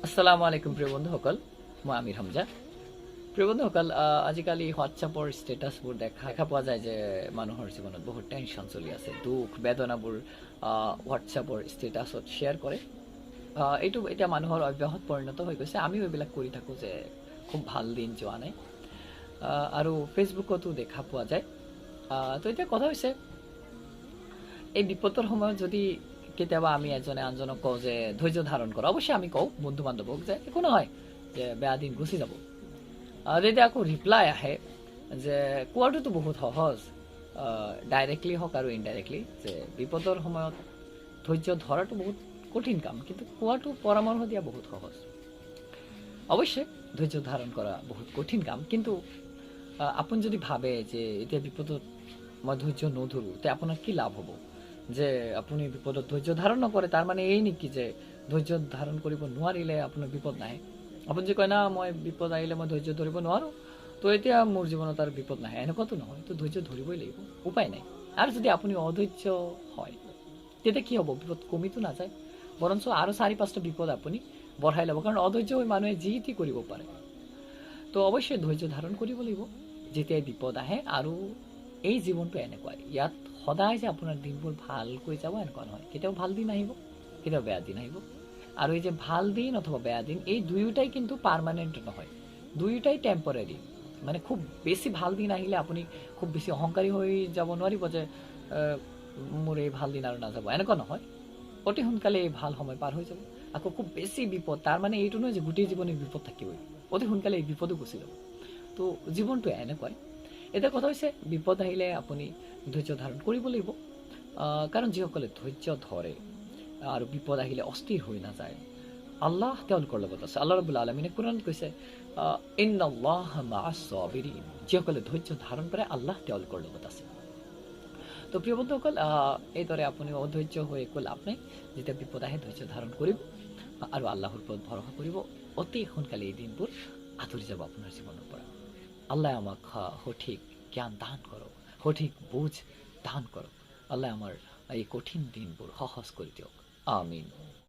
আসসালামু আলাইকুম প্ৰিয় বন্ধুসকল, মই আমিৰ হামজা। প্ৰিয় বন্ধুসকল, আজিকালি হোৱাটছআপৰ ষ্টেটাছবোৰ দেখা পোৱা যায় যে মানুহৰ জীৱনত বহুত টেনশ্যন চলি আছে, দুখ বেদনাবোৰ হোৱাটছআপৰ ষ্টেটাছত শ্বেয়াৰ কৰে। এইটো এতিয়া মানুহৰ অভ্যাসত পৰিণত হৈ গৈছে। আমিও এইবিলাক কৰি থাকোঁ যে খুব ভাল দিন যোৱা নাই, আৰু ফেচবুকতো দেখা পোৱা যায়। তো এতিয়া কথা হৈছে, এই বিপদৰ সময়ত যদি কেতিয়াবা আমি এজনে আনজনক কওঁ যে ধৈৰ্য ধাৰণ কৰা, অৱশ্যে আমি কওঁ বন্ধু বান্ধৱক যে একো নহয়, যে বেয়া দিন গুচি যাব। যেতিয়া আকৌ ৰিপ্লাই আহে যে কোৱাটোতো বহুত সহজ, ডাইৰেক্টলি হওক আৰু ইনডাইৰেক্টলি, যে বিপদৰ সময়ত ধৈৰ্য ধৰাটো বহুত কঠিন কাম, কিন্তু কোৱাটো পৰামৰ্শ দিয়া বহুত সহজ। অৱশ্যে ধৈৰ্য ধাৰণ কৰা বহুত কঠিন কাম, কিন্তু আপুনি যদি ভাবে যে এতিয়া বিপদত মই ধৈৰ্য নধৰোঁ, তে আপোনাৰ কি লাভ হ'ব? যে আপুনি বিপদত ধৈৰ্য ধাৰণ নকৰে, তাৰ মানে এই নেকি যে ধৈৰ্য ধাৰণ কৰিব নোৱাৰিলে আপোনাৰ বিপদ নাহে? আপুনি যে কয় না মই বিপদ আহিলে মই ধৈৰ্য ধৰিব নোৱাৰোঁ, তো এতিয়া মোৰ জীৱনত আৰু বিপদ নাহে, এনেকুৱাতো নহয়। তো ধৈৰ্য ধৰিবই লাগিব, উপায় নাই। আৰু যদি আপুনি অধৈৰ্য হয়, তেতিয়া কি হ'ব? বিপদ কমিতো নাযায়, বৰঞ্চ আৰু 4-5টা বিপদ আপুনি বঢ়াই ল'ব, কাৰণ অধৈৰ্য হৈ মানুহে যি টি কৰিব পাৰে। তো অৱশ্যে ধৈৰ্য ধাৰণ কৰিব লাগিব যেতিয়াই বিপদ আহে। আৰু এই জীৱনটো এনেকুৱাই, ইয়াত সদায় যে আপোনাৰ দিনবোৰ ভালকৈ যাব এনেকুৱা নহয়। কেতিয়াও ভাল দিন আহিব, কেতিয়াও বেয়া দিন আহিব। আৰু এই যে ভাল দিন অথবা বেয়া দিন, এই দুয়োটাই কিন্তু পাৰ্মানেণ্ট নহয়, দুয়োটাই টেম্পৰাৰী। মানে খুব বেছি ভাল দিন আহিলে আপুনি খুব বেছি অহংকাৰী হৈ যাব নোৱাৰিব যে মোৰ এই ভাল দিন আৰু নাযাব, এনেকুৱা নহয়। অতি সোনকালে এই ভাল সময় পাৰ হৈ যাব। আকৌ খুব বেছি বিপদ, তাৰ মানে এইটো নহয় যে গোটেই জীৱনে বিপদ থাকিবই, অতি সোনকালে এই বিপদো গুচি যাব। তো জীৱনটো এনেকুৱাই। এতিয়া কথা হৈছে, বিপদ আহিলে আপুনি ধৈৰ্য ধাৰণ কৰিব লাগিব, কাৰণ যিসকলে ধৈৰ্য ধৰে আৰু বিপদ আহিলে অস্থিৰ হৈ নাযায়, আল্লাহ তেওঁলোকৰ লগত আছে। আল্লাহ ৰাব্বুল আলামিনে কোৰানত কৈছে, ইন্নাল্লাহা মাআছ সাবিৰিন, যিসকলে ধৈৰ্য ধাৰণ কৰে আল্লাহ তেওঁলোকৰ লগত আছে। তো প্ৰিয় বন্ধুসকল, এইদৰে আপুনি অধৈৰ্য হৈ একো লাভ নাই। যেতিয়া বিপদ আহে ধৈৰ্য ধাৰণ কৰিব আৰু আল্লাহৰ ওপৰত ভৰসা কৰিব, অতি সোনকালে এই দিনবোৰ আঁতৰি যাব আপোনাৰ জীৱনৰ পৰা। আল্লাহ আমাক সঠিক জ্ঞান দান কৰক, সঠিক বুঝ দান কৰক। আল্লাহ আমাৰ এই কঠিন দিনবোৰ সহজ কৰি দিয়ক। আমিন।